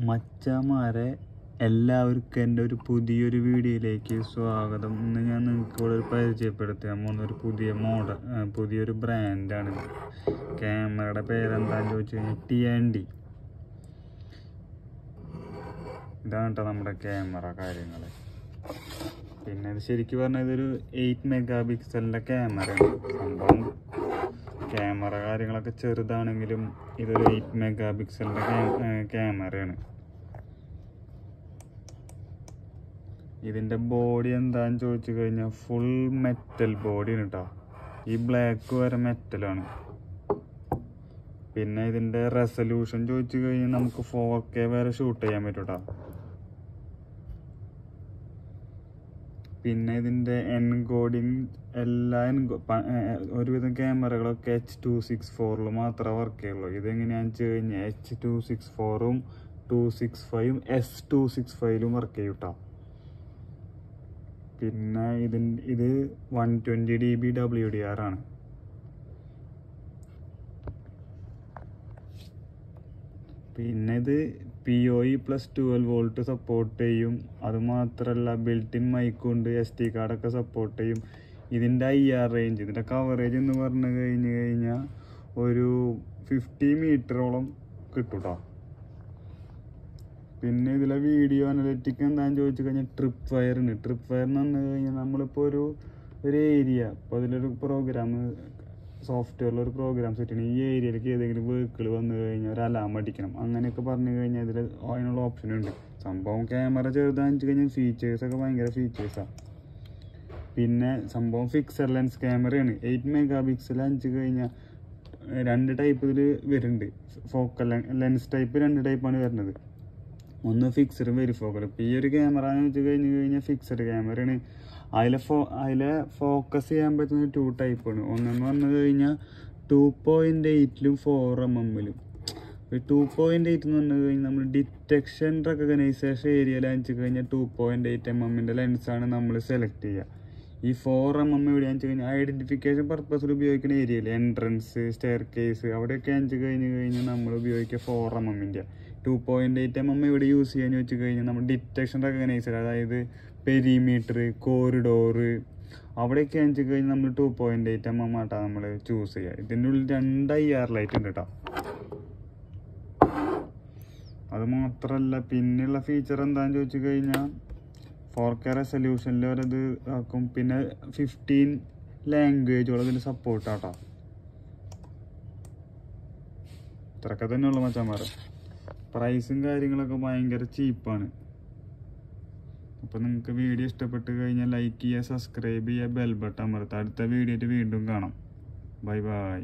മച്ചാമാരെ എല്ലാവർക്കും എൻ്റെ ഒരു പുതിയൊരു വീഡിയോയിലേക്ക് സ്വാഗതം. ഇന്ന് ഞാൻ നിങ്ങൾക്ക് ഇവിടെ പരിചയപ്പെടുത്താൻ പോകുന്ന ഒരു പുതിയ മോഡൽ, പുതിയൊരു ബ്രാൻഡാണ്. ക്യാമറയുടെ പേരെന്താണെന്ന് ചോദിച്ചു കഴിഞ്ഞാൽ TND. ഇതാണ് കേട്ടോ നമ്മുടെ ക്യാമറ കാര്യങ്ങൾ. പിന്നെ ഇത് ശരിക്കും പറഞ്ഞാൽ ഇതൊരു 8 മെഗാ പിക്സലിൻ്റെ ക്യാമറയാണ്. സംഭവം ക്യാമറ കാര്യങ്ങളൊക്കെ ചെറുതാണെങ്കിലും ഇതൊരു 8 മെഗാ പിക്സലിൻ്റെ ക്യാമറയാണ്. ഇതിൻ്റെ ബോഡി എന്താണെന്ന് ചോദിച്ചു കഴിഞ്ഞാൽ ഫുൾ മെറ്റൽ ബോഡിയാണ് കേട്ടോ. ഈ ബ്ലാക്ക് വരെ മെറ്റലാണ്. പിന്നെ ഇതിൻ്റെ റെസൊല്യൂഷൻ ചോദിച്ചു കഴിഞ്ഞാൽ നമുക്ക് 4K വരെ ഷൂട്ട് ചെയ്യാൻ പറ്റും കേട്ടോ. പിന്നെ ഇതിൻ്റെ എൻകോഡിങ് ഒരുവിധം ക്യാമറകളൊക്കെ H.264 മാത്രമേ വർക്ക് ചെയ്യുള്ളൂ. ഇതെങ്ങനെയാണെന്ന് വെച്ച് കഴിഞ്ഞാൽ H.264ഉം 265ഉം S.265ലും വർക്ക് ചെയ്യും കേട്ടോ. പിന്നെ ഇത് 120 dB WDR ആണ്. പിന്നെ ഇത് PoE+12V സപ്പോർട്ട് ചെയ്യും. അതുമാത്രമല്ല ബിൽറ്റ് ഇൻ മൈക്കുണ്ട്, SD കാർഡൊക്കെ സപ്പോർട്ട് ചെയ്യും. ഇതിൻ്റെ IR റേഞ്ച്, ഇതിൻ്റെ കവറേജ് എന്ന് പറഞ്ഞു കഴിഞ്ഞാൽ ഒരു 50 മീറ്ററോളം കിട്ടും കേട്ടോ. പിന്നെ ഇതിലെ വീഡിയോ അനലിറ്റിക് എന്താണെന്ന് ചോദിച്ചു കഴിഞ്ഞാൽ ട്രിപ്പ് വയർ എന്ന് പറഞ്ഞു കഴിഞ്ഞാൽ നമ്മളിപ്പോൾ ഒരു ഏരിയ, ഇപ്പോൾ അതിലൊരു പ്രോഗ്രാം സോഫ്റ്റ്വെയറിൽ ഒരു പ്രോഗ്രാം സെറ്റ് ചെയ്യണം. ഈ ഏരിയയിലേക്ക് ഏതെങ്കിലും വെഹിക്കിൾ വന്നു കഴിഞ്ഞാൽ ഒരു അലാം അടിക്കണം, അങ്ങനെയൊക്കെ പറഞ്ഞു കഴിഞ്ഞാൽ അതിനുള്ള ഓപ്ഷൻ ഉണ്ട്. സംഭവം ക്യാമറ ചെറുതാണെന്ന് വെച്ച് കഴിഞ്ഞാൽ ഫീച്ചേഴ്സൊക്കെ ഭയങ്കര ഫീച്ചേഴ്സാണ്. പിന്നെ സംഭവം ഫിക്സഡ് ലെൻസ് ക്യാമറയാണ്. 8 മെഗാ പിക്സൽ അഞ്ച് കഴിഞ്ഞാൽ 2 ടൈപ്പ് ഇതിൽ വരുന്നുണ്ട്. ഫോക്കൽ ലെൻസ് ടൈപ്പ് 2 ടൈപ്പാണ് വരുന്നത്. ഒന്ന് ഫിക്സഡും വെരിഫോക്കലും. ഇപ്പോൾ ഈ ഒരു ക്യാമറ എന്ന് വെച്ച് കഴിഞ്ഞാൽ ഫിക്സഡ് ക്യാമറയാണ്. അതിലെ ഫോക്കസ് ചെയ്യാൻ പറ്റുന്ന 2 ടൈപ്പാണ്. ഒന്നെന്ന് പറഞ്ഞു കഴിഞ്ഞാൽ 2.8ലും 4mm. 2.8 എന്ന് പറഞ്ഞു കഴിഞ്ഞാൽ നമ്മൾ ഡിറ്റക്ഷൻ റെക്കഗ്നൈസേഷൻ ഏരിയയിലാണെന്ന് വെച്ച് കഴിഞ്ഞാൽ 2.8mm ലെൻസാണ് നമ്മൾ സെലക്ട് ചെയ്യുക. ഈ 4mm എവിടെയാണെന്ന് വെച്ച് കഴിഞ്ഞാൽ ഐഡൻറ്റിഫിക്കേഷൻ പർപ്പസിൽ ഉപയോഗിക്കുന്ന ഏരിയയിൽ എൻട്രൻസ്, സ്റ്റെയർ കേസ് അവിടെയൊക്കെ അഞ്ച് കഴിഞ്ഞാൽ നമ്മൾ ഉപയോഗിക്കുക 4mm. 2.8mm ഇവിടെ യൂസ് ചെയ്യാന്ന് വെച്ച് കഴിഞ്ഞാൽ നമ്മൾ ഡിറ്റക്ഷൻ റെക്കഗ്നൈസർ, അതായത് പെരിമീറ്റർ, കോറിഡോർ അവിടെയൊക്കെ വെച്ച് കഴിഞ്ഞാൽ നമ്മൾ 2.8mm ആയിട്ടാണ് നമ്മൾ ചൂസ് ചെയ്യുക. ഇതിൻ്റെ ഉള്ളിൽ 2 IR ലൈറ്റ് ഉണ്ട് കേട്ടോ. അത് മാത്രമല്ല പിന്നെയുള്ള ഫീച്ചർ എന്താണെന്ന് ചോദിച്ചു കഴിഞ്ഞാൽ 4K റെസൊല്യൂഷനിൽ വരത് ആക്കും. പിന്നെ 15 ലാംഗ്വേജുകൾ ഇതിന് സപ്പോർട്ടാട്ടോ. ഇത്രയൊക്കെ തന്നെയുള്ള മച്ചാന്മാരെ. പ്രൈസും കാര്യങ്ങളൊക്കെ ഭയങ്കര ചീപ്പാണ്. അപ്പോൾ നിങ്ങൾക്ക് വീഡിയോ ഇഷ്ടപ്പെട്ട് കഴിഞ്ഞാൽ ലൈക്ക് ചെയ്യുക, സബ്സ്ക്രൈബ് ചെയ്യുക, ബെൽ ബട്ടൺ അമർത്തുക. അടുത്ത വീഡിയോയിൽ വീണ്ടും കാണാം. Bye bye.